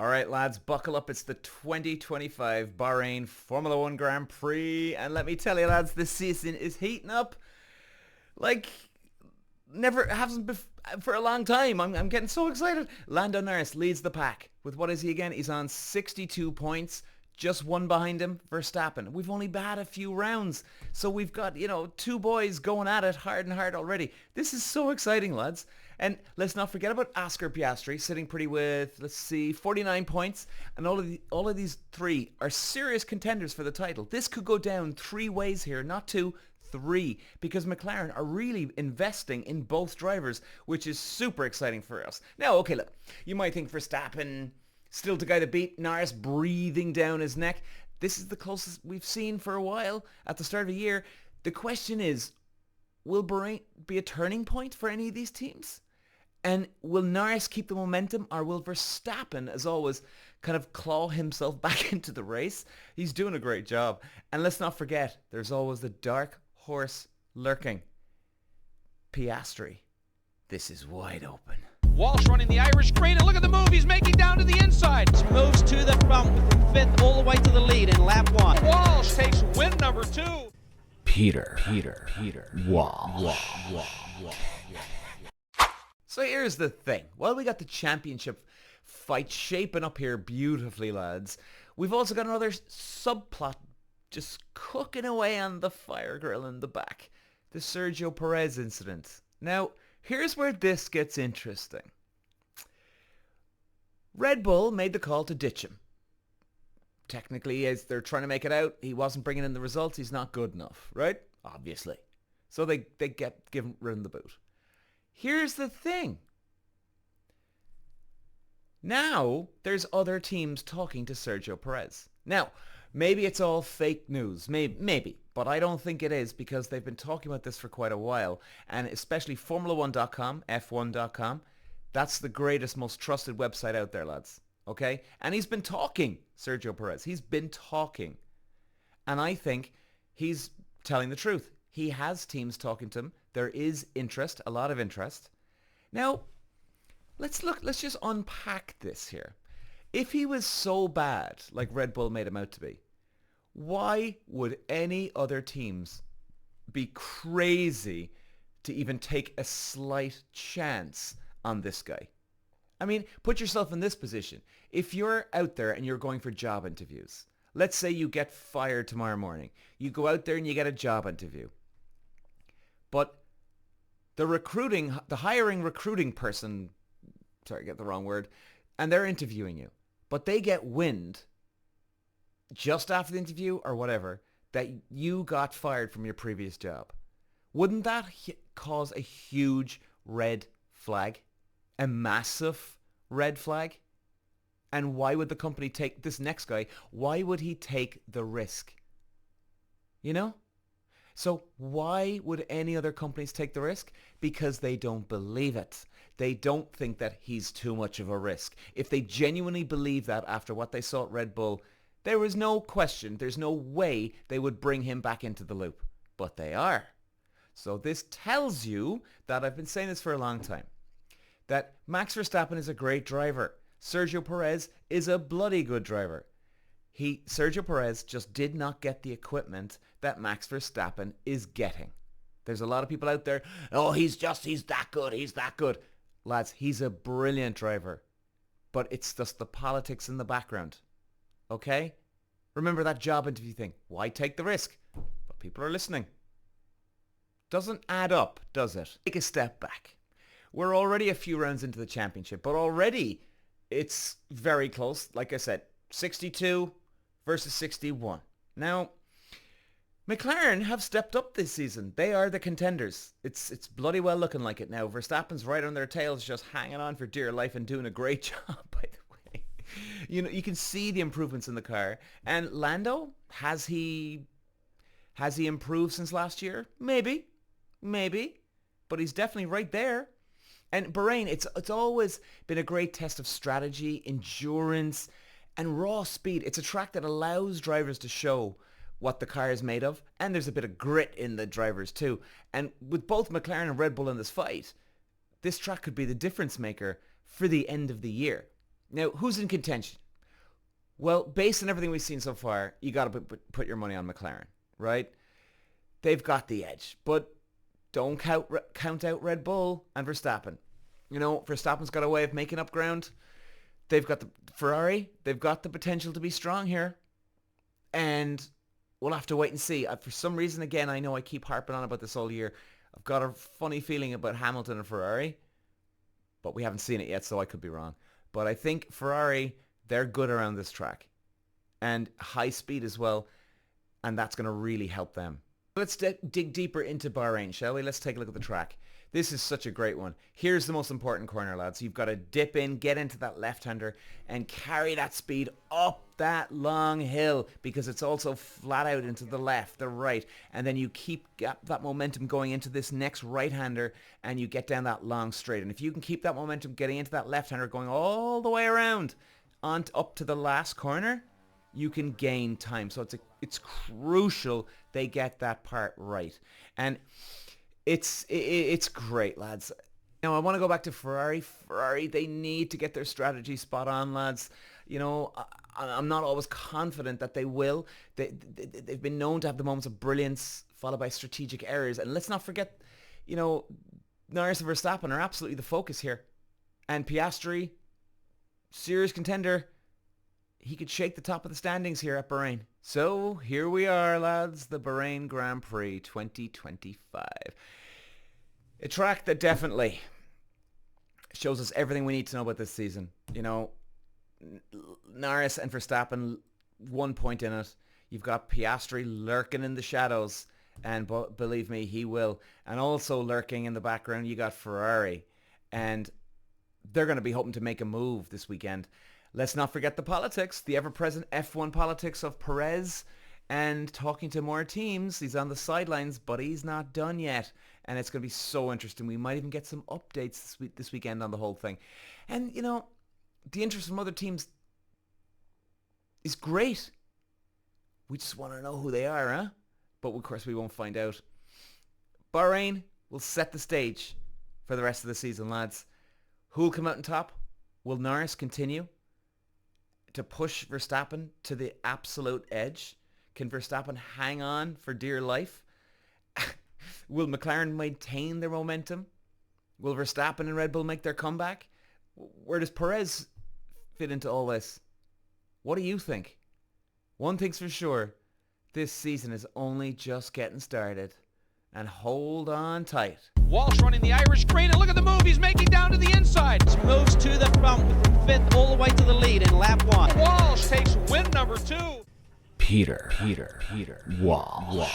All right, lads, buckle up. It's the 2025 Bahrain Formula One Grand Prix. And let me tell you, lads, this season is heating up like never hasn't for a long time. I'm getting so excited. Lando Norris leads the pack with, what is he again? He's on 62 points. Just one behind him, Verstappen. We've only had a few rounds. So we've got, two boys going at it hard and hard already. This is so exciting, lads. And let's not forget about Oscar Piastri sitting pretty with, 49 points. And all of these three are serious contenders for the title. This could go down three ways here, not two, three, because McLaren are really investing in both drivers, which is super exciting for us. Now, okay, look, you might think Verstappen still the guy to beat, Norris breathing down his neck. This is the closest we've seen for a while at the start of the year. The question is, will Bahrain be a turning point for any of these teams? And will Norris keep the momentum, or will Verstappen, as always, kind of claw himself back into the race? He's doing a great job. And let's not forget, there's always the dark horse lurking. Piastri. This is wide open. Walsh running the Irish crane, and look at the move he's making down to the inside. Moves to the front from fifth all the way to the lead in lap one. Walsh takes win number two. Peter. Walsh. So here's the thing. Well, we got the championship fight shaping up here beautifully, lads. We've also got another subplot just cooking away on the fire grill in the back. The Sergio Pérez incident. Now, here's where this gets interesting. Red Bull made the call to ditch him. Technically, as they're trying to make it out, he wasn't bringing in the results. He's not good enough, right? Obviously. So they give him the boot. Here's the thing. Now, there's other teams talking to Sergio Pérez. Now, maybe it's all fake news. Maybe. But I don't think it is, because they've been talking about this for quite a while. And especially Formula1.com, F1.com. That's the greatest, most trusted website out there, lads. Okay? And he's been talking, Sergio Pérez. He's been talking. And I think he's telling the truth. He has teams talking to him. There is interest, a lot of interest. Now, let's just unpack this here. If he was so bad, like Red Bull made him out to be, why would any other teams be crazy to even take a slight chance on this guy? I mean, put yourself in this position. If you're out there and you're going for job interviews, let's say you get fired tomorrow morning. You go out there and you get a job interview. But the hiring recruiting person, sorry, I get the wrong word, and they're interviewing you, but they get wind just after the interview or whatever that you got fired from your previous job. Wouldn't that cause a huge red flag? A massive red flag? And why would the company take this next guy? Why would he take the risk? You know? So why would any other companies take the risk? Because they don't believe it. They don't think that he's too much of a risk. If they genuinely believe that after what they saw at Red Bull, there is no question, there's no way they would bring him back into the loop. But they are. So this tells you that, I've been saying this for a long time, that Max Verstappen is a great driver. Sergio Pérez is a bloody good driver. Sergio Pérez just did not get the equipment that Max Verstappen is getting. There's a lot of people out there, oh, he's that good. Lads, he's a brilliant driver. But it's just the politics in the background. Okay? Remember that job interview thing. Why take the risk? But people are listening. Doesn't add up, does it? Take a step back. We're already a few rounds into the championship, but already it's very close. Like I said, 62 versus 61. Now, McLaren have stepped up this season. They are the contenders. It's bloody well looking like it now. Verstappen's right on their tails, just hanging on for dear life and doing a great job, by the way. You can see the improvements in the car. And Lando, has he improved since last year? Maybe. But he's definitely right there. And Bahrain, it's always been a great test of strategy, endurance, and raw speed. It's a track that allows drivers to show what the car is made of, and there's a bit of grit in the drivers too. And with both McLaren and Red Bull in this fight, this track could be the difference maker for the end of the year. Now, who's in contention? Well, based on everything we've seen so far, you got to put your money on McLaren, right? They've got the edge, but don't count out Red Bull and Verstappen. Verstappen's got a way of making up ground. They've got the Ferrari. They've got the potential to be strong here. And we'll have to wait and see. For some reason, again, I know I keep harping on about this all year. I've got a funny feeling about Hamilton and Ferrari, but we haven't seen it yet, so I could be wrong. But I think Ferrari, they're good around this track. And high speed as well. And that's going to really help them. Let's dig deeper into Bahrain, shall we? Let's take a look at the track. This is such a great one. Here's the most important corner, lads. You've got to dip in, get into that left-hander, and carry that speed up that long hill, because it's also flat out into the left, the right, and then you keep that momentum going into this next right-hander, and you get down that long straight. And if you can keep that momentum getting into that left-hander, going all the way around up to the last corner, you can gain time. So it's crucial they get that part right. And it's great, lads. Now, I want to go back to Ferrari. Ferrari, they need to get their strategy spot on, lads. I'm not always confident that they will. They've been known to have the moments of brilliance followed by strategic errors. And let's not forget, Norris and Verstappen are absolutely the focus here. And Piastri, serious contender. He could shake the top of the standings here at Bahrain. So here we are, lads, the Bahrain Grand Prix 2025. A track that definitely shows us everything we need to know about this season. Norris and Verstappen, 1 point in it. You've got Piastri lurking in the shadows, and believe me, he will. And also lurking in the background, you got Ferrari. And they're going to be hoping to make a move this weekend. Let's not forget the politics, the ever-present F1 politics of Perez and talking to more teams. He's on the sidelines, but he's not done yet. And it's going to be so interesting. We might even get some updates this weekend on the whole thing. And, the interest from other teams is great. We just want to know who they are, huh? But, of course, we won't find out. Bahrain will set the stage for the rest of the season, lads. Who will come out on top? Will Norris continue to push Verstappen to the absolute edge? Can Verstappen hang on for dear life? Will McLaren maintain their momentum? Will Verstappen and Red Bull make their comeback? Where does Perez fit into all this? What do you think? One thing's for sure, this season is only just getting started. And hold on tight. Walsh running the Irish crane, and look at the move he's making down to the inside. Moves to the front from 5th all the way to the lead in lap 1. Walsh takes win number 2. Peter Walsh.